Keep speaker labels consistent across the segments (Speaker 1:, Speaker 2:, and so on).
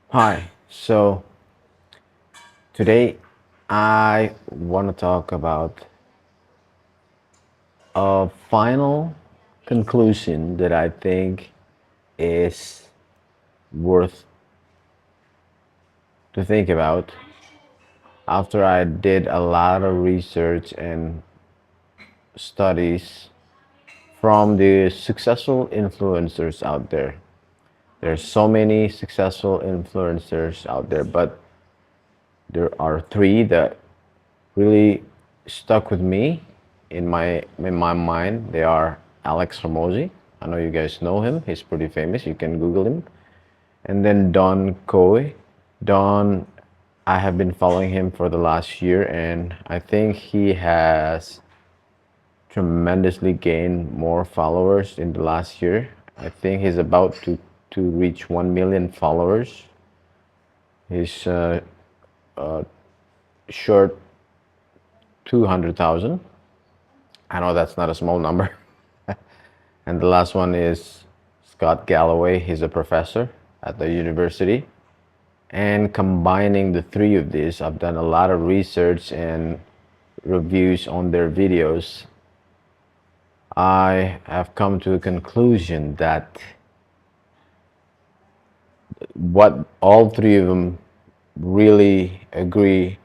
Speaker 1: Hi. So today I want to talk about a final conclusion that I think is worth to think about after I did a lot of research and studies from the successful influencers out there. There's so many successful influencers out there, but there are three that really stuck with me in my mind. They are Alex Ramosi. I know you guys know him. He's pretty famous. You can Google him. And then Don Coy. Don, I have been following him for the last year, and I think he has tremendously gained more followers in the last year. I think he's about to reach 1 million followers. He's short 200,000. I know that's not a small number. And the last one is Scott Galloway. He's a professor at the university. And combining the three of these, I've done a lot of research and reviews on their videos. I have come to a conclusion that what all three of them really agree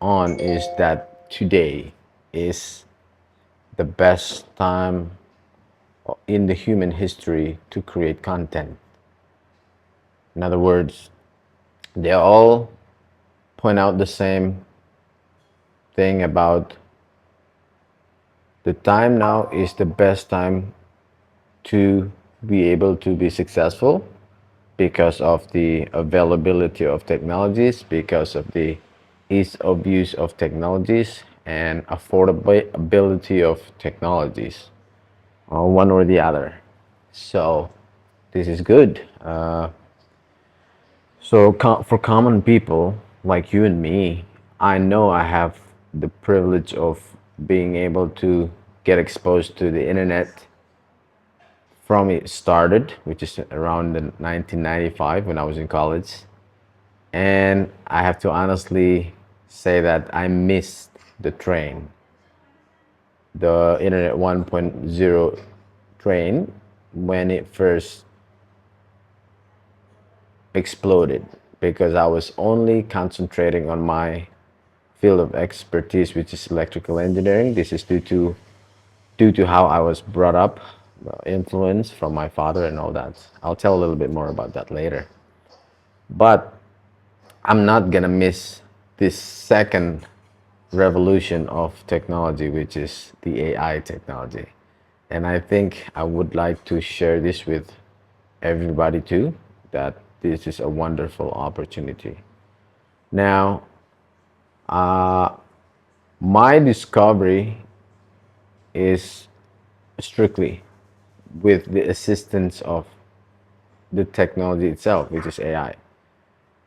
Speaker 1: on is that today is the best time in the human history to create content. In other words, they all point out the same thing about the time now is the best time to be able to be successful because of the availability of technologies, because of the ease of use of technologies, and affordability of technologies, one or the other. So this is good. For common people like you and me, I know I have the privilege of being able to get exposed to the internet from it started, which is around the 1995 when I was in college. And I have to honestly say that I missed the train, the Internet 1.0 train, when it first exploded, because I was only concentrating on my field of expertise, which is electrical engineering. This is due to how I was brought up, influence from my father and all that. I'll tell a little bit more about that later. But I'm not gonna miss this second revolution of technology, which is the AI technology. And I think I would like to share this with everybody too, that this is a wonderful opportunity. Now, my discovery is strictly with the assistance of the technology itself, which is AI,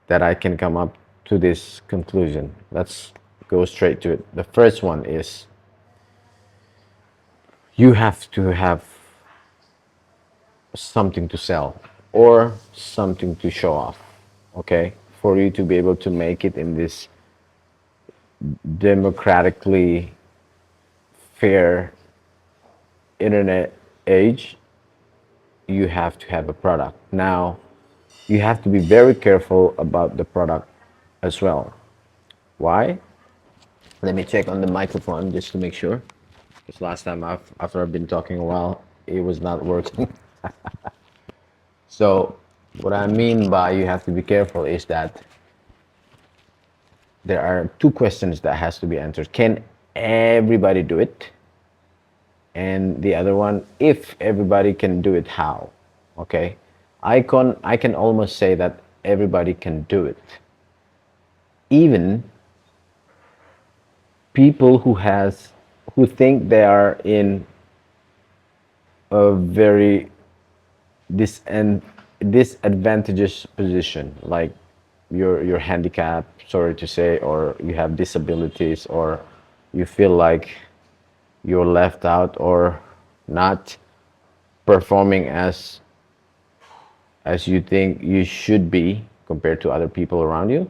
Speaker 1: that I can come up to this conclusion. Let's go straight to it. The first one is you have to have something to sell or something to show off, okay? For you to be able to make it in this democratically fair internet age, you have to have a product. Now, you have to be very careful about the product as well. Why? Let me check on the microphone just to make sure. Because last time, after I've been talking a while, it was not working. So, what I mean by you have to be careful is that there are two questions that has to be answered. Can everybody do it? And the other one, if everybody can do it, how? Okay, I can almost say that everybody can do it, even people who think they are in a very disadvantageous position, like you're handicapped, sorry to say, or you have disabilities, or you feel like you're left out or not performing as you think you should be compared to other people around you,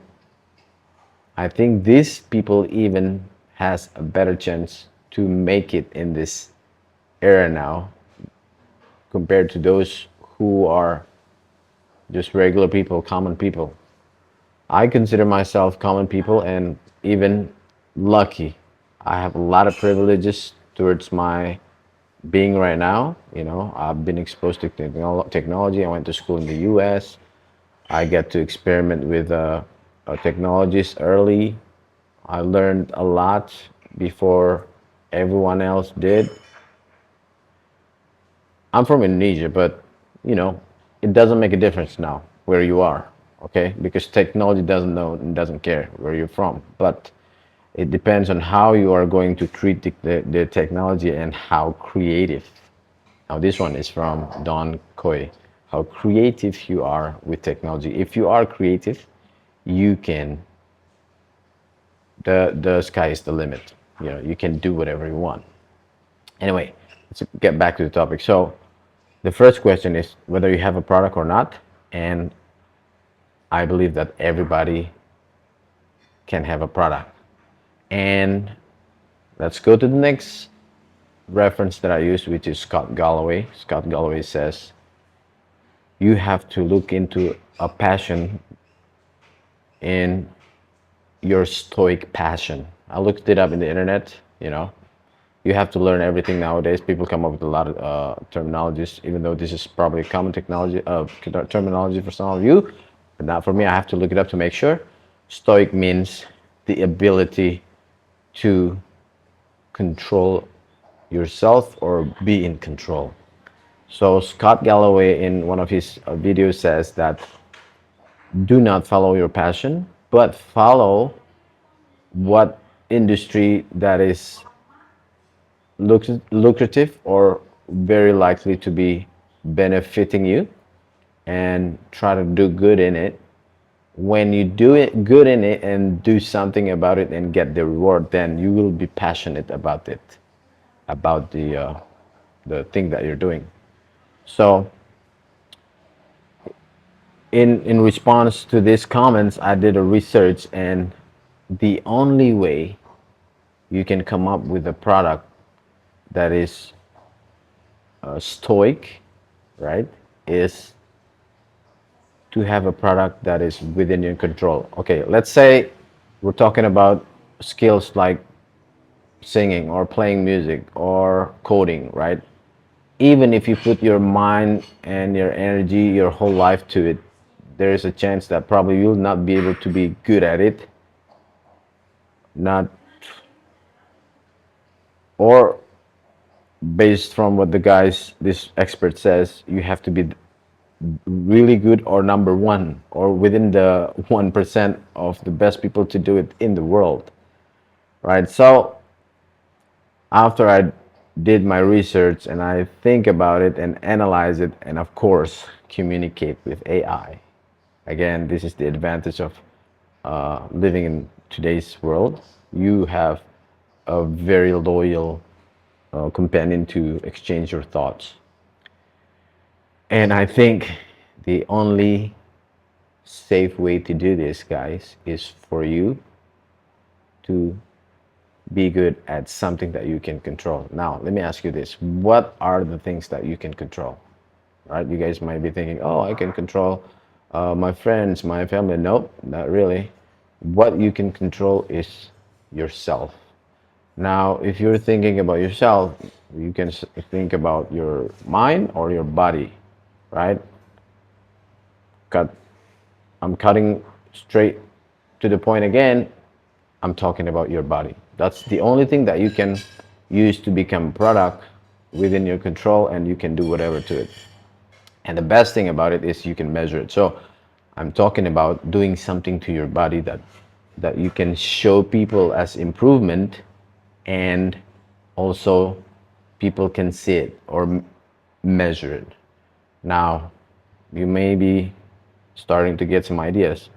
Speaker 1: I think these people even has a better chance to make it in this era now compared to those who are just regular people, common people. I consider myself common people and even lucky. I have a lot of privileges towards my being right now. I've been exposed to technology. I went to school in the US. I get to experiment with technologies early. I learned a lot before everyone else did. I'm from Indonesia, but you know, it doesn't make a difference now where you are, okay? Because technology doesn't know and doesn't care where you're from. But it depends on how you are going to treat the technology and how creative. Now, this one is from Don Coy. How creative you are with technology. If you are creative, you can, the sky is the limit. You can do whatever you want. Anyway, let's get back to the topic. So, the first question is whether you have a product or not. And I believe that everybody can have a product. And let's go to the next reference that I use, which is Scott Galloway. Scott Galloway says, you have to look into a passion in your stoic passion. I looked it up in the internet. You have to learn everything nowadays. People come up with a lot of terminologies, even though this is probably common technology terminology for some of you, but not for me. I have to look it up to make sure. Stoic means the ability to control yourself or be in control. So Scott Galloway in one of his videos says that do not follow your passion, but follow what industry that is lucrative or very likely to be benefiting you, and try to do good in it. When you do it good in it and do something about it and get the reward, then you will be passionate about it, about the thing that you're doing. So in response to these comments, I did a research, and the only way you can come up with a product that is stoic, right, is to have a product that is within your control. Okay, let's say we're talking about skills like singing or playing music or coding, right? Even if you put your mind and your energy, your whole life to it, there is a chance that probably you'll not be able to be good at it. Not, or based from what this expert says, you have to be really good or number one or within the 1% of the best people to do it in the world, right? So after I did my research and I think about it and analyze it, and of course communicate with AI. Again, this is the advantage of living in today's world. You have a very loyal companion to exchange your thoughts. And I think the only safe way to do this, guys, is for you to be good at something that you can control. Now, let me ask you this. What are the things that you can control? Right? You guys might be thinking, oh, I can control my friends, my family. Nope, not really. What you can control is yourself. Now, if you're thinking about yourself, you can think about your mind or your body, right? Cut. I'm cutting straight to the point again. I'm talking about your body. That's the only thing that you can use to become a product within your control, and you can do whatever to it. And the best thing about it is you can measure it. So I'm talking about doing something to your body that you can show people as improvement, and also people can see it or measure it. Now, you may be starting to get some ideas.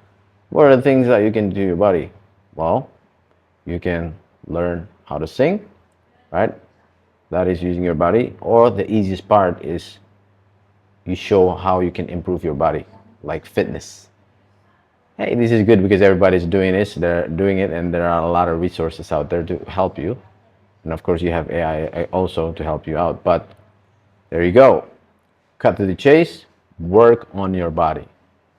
Speaker 1: What are the things that you can do to your body? Well, you can learn how to sing, right? That is using your body. Or the easiest part is you show how you can improve your body, like fitness. hey, this is good because everybody's doing this, they're doing it, and there are a lot of resources out there to help you. And of course, you have AI also to help you out. But there you go. Cut to the chase, work on your body.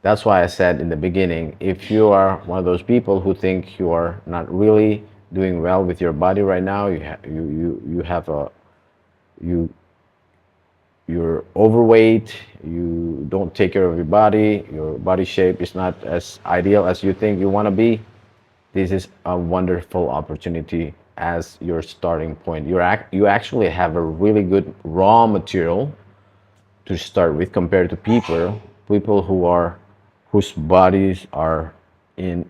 Speaker 1: That's why I said in the beginning, if you are one of those people who think you are not really doing well with your body right now, you have a you you're overweight, you don't take care of your body shape is not as ideal as you think you want to be, this is a wonderful opportunity as your starting point. You actually have a really good raw material to start with compared to people whose bodies are in,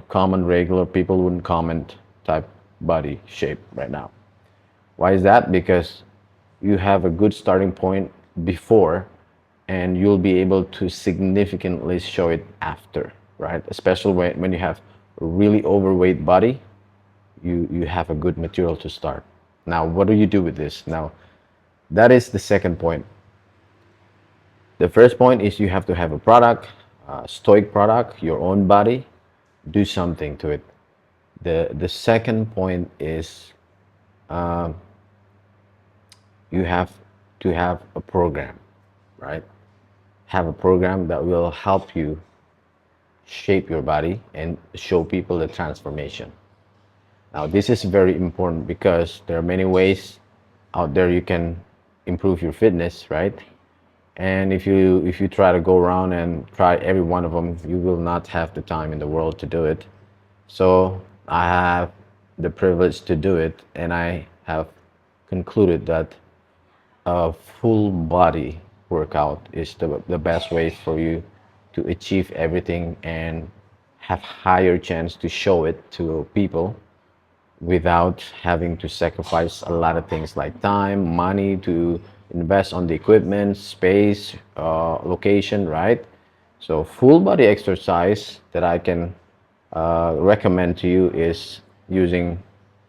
Speaker 1: common regular people wouldn't comment type body shape right now. Why is that? Because you have a good starting point before, and you'll be able to significantly show it after, right? Especially when you have a really overweight body, you have a good material to start. Now, what do you do with this? Now, that is the second point. The first point is you have to have a product, a stoic product, your own body, do something to it. The second point is you have to have a program, right? Have a program that will help you shape your body and show people the transformation. Now, this is very important because there are many ways out there you can improve your fitness, right? And if you try to go around and try every one of them, you will not have the time in the world to do it. So I have the privilege to do it, and I have concluded that a full body workout is the best way for you to achieve everything and have higher chance to show it to people without having to sacrifice a lot of things like time, money to invest on the equipment, space, location, right? So full body exercise that I can recommend to you is using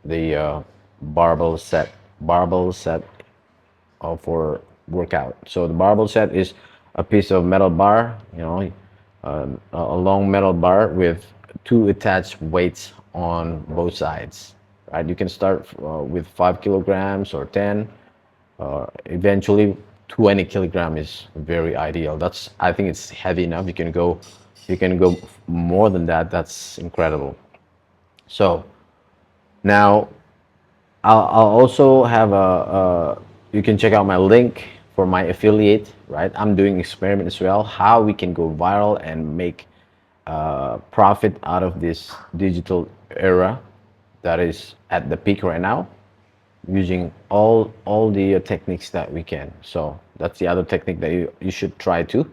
Speaker 1: the barbell set for workout. So the barbell set is a piece of metal bar, a long metal bar with two attached weights on both sides, right? You can start with 5 kilograms or 10, eventually 20 kilogram is very ideal. I think it's heavy enough. You can go more than that. That's incredible. So now I'll also have you can check out my link for my affiliate, right? I'm doing experiment as well, how we can go viral and make profit out of this digital era that is at the peak right now, using all the techniques that we can. So that's the other technique that you should try to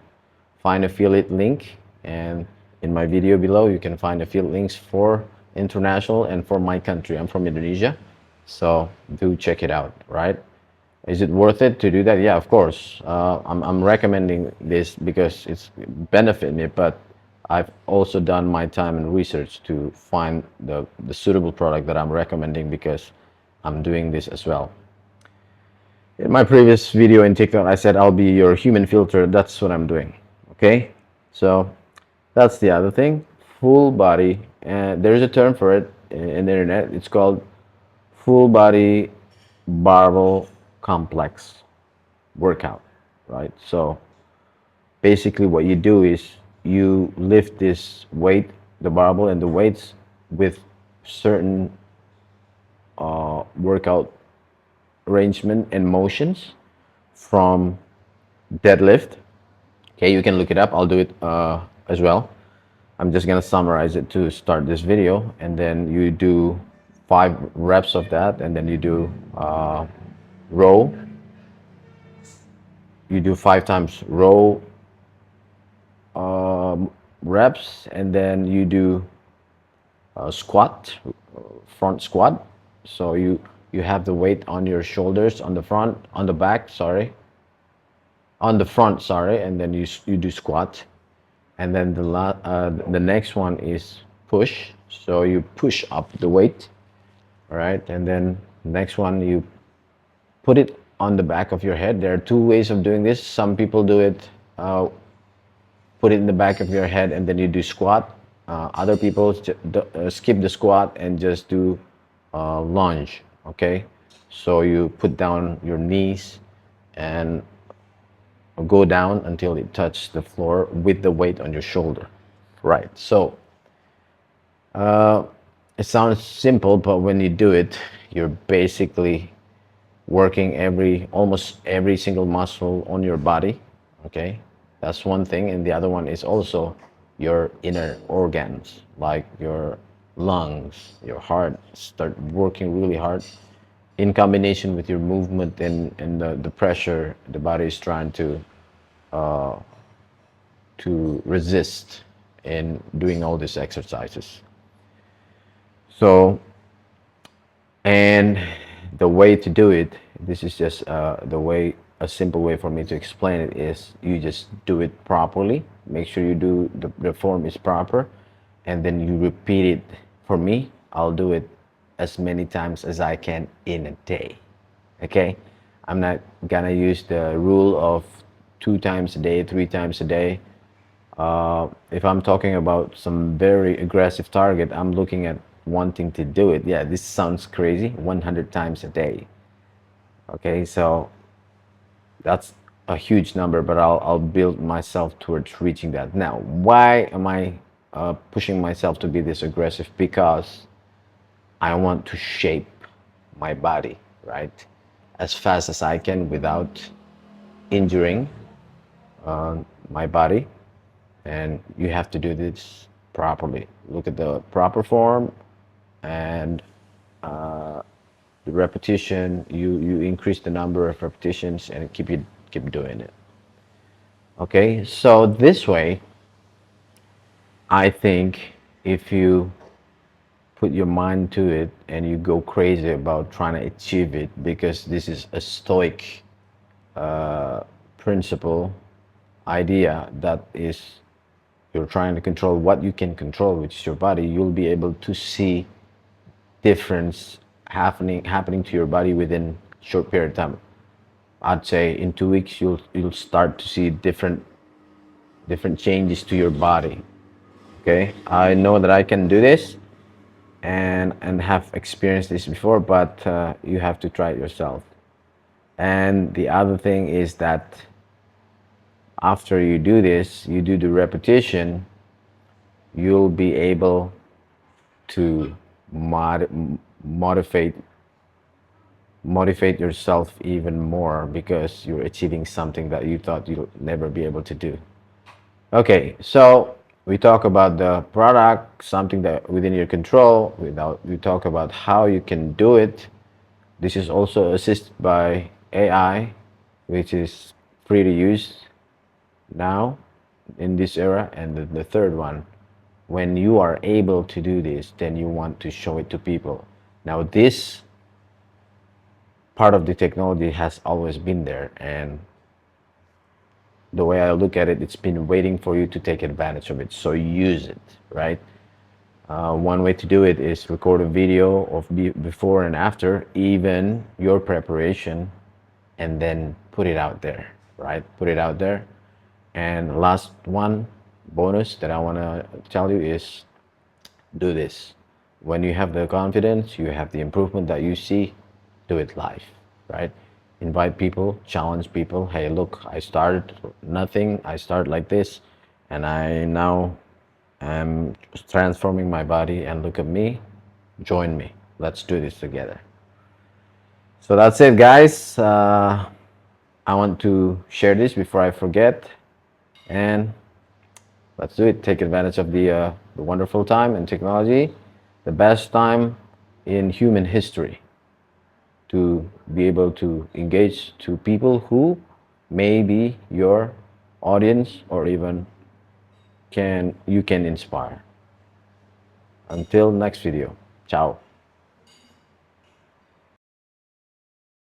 Speaker 1: find affiliate link, and in my video below you can find affiliate links for international and for my country. I'm from Indonesia, so do check it out, right? Is it worth it to do that? Yeah, of course. I'm recommending this because it's benefit me, but I've also done my time and research to find the suitable product that I'm recommending because I'm doing this as well. In my previous video in TikTok, I said I'll be your human filter. That's what I'm doing. Okay, so that's the other thing. Full body, and there's a term for it in the internet. It's called full body barbell complex workout, right? So basically what you do is you lift this weight, the barbell and the weights, with certain workout arrangement and motions from deadlift. Okay, you can look it up. I'll do it as well. I'm just gonna summarize it to start this video, and then you do 5 reps of that, and then you do row. You do 5 times row reps, and then you do squat, front squat. So you have the weight on your shoulders, on the front, on the back, sorry, on the front, sorry, and then you do squat, and then the next one is push. So you push up the weight, all right, and then next one you put it on the back of your head. There are 2 ways of doing this. Some people do it put it in the back of your head, and then you do squat. Other people skip the squat and just do lunge. Okay, so you put down your knees and go down until it touches the floor with the weight on your shoulder. Right. So it sounds simple, but when you do it, you're basically working almost every single muscle on your body. Okay, that's one thing, and the other one is also your inner organs, like your lungs, your heart, start working really hard in combination with your movement and the pressure the body is trying to resist in doing all these exercises. So, and the way to do it, this is just a simple way for me to explain it is you just do it properly. Make sure you do the form is proper, and then you repeat it. For me, I'll do it as many times as I can in a day. Okay, I'm not gonna use the rule of 2 times a day, 3 times a day. If I'm talking about some very aggressive target, I'm looking at wanting to do it. Yeah, this sounds crazy. 100 times a day. Okay, so that's a huge number, but I'll build myself towards reaching that. Now, why am I pushing myself to be this aggressive? Because I want to shape my body, right, as fast as I can without injuring my body. And you have to do this properly. Look at the proper form and the repetition. You increase the number of repetitions and keep doing it. Okay, so this way, I think if you put your mind to it and you go crazy about trying to achieve it, because this is a stoic principle idea that is you're trying to control what you can control, which is your body, you'll be able to see difference happening to your body within short period of time. I'd say in 2 weeks you'll start to see different changes to your body. Okay, I know that I can do this and have experienced this before, but you have to try it yourself. And the other thing is that after you do this, you do the repetition, you'll be able to motivate yourself even more because you're achieving something that you thought you'll never be able to do. Okay, so we talk about the product, something that within your control. We talk about how you can do it. This is also assisted by AI, which is free to use now in this era. And the third one, when you are able to do this, then you want to show it to people. Now, this part of the technology has always been there, and the way I look at it, it's been waiting for you to take advantage of it. So use it, right? One way to do it is record a video of before and after, even your preparation, and then put it out there, right? Put it out there. And last one bonus that I want to tell you is do this. When you have the confidence, you have the improvement that you see, do it live, right? Invite people, challenge people. Hey, look, I started nothing. I started like this, and I now am transforming my body. And look at me. Join me. Let's do this together. So that's it, guys. I want to share this before I forget, and let's do it. Take advantage of the wonderful time and technology, the best time in human history, to be able to engage to people who may be your audience or even you can inspire. Until next video. Ciao.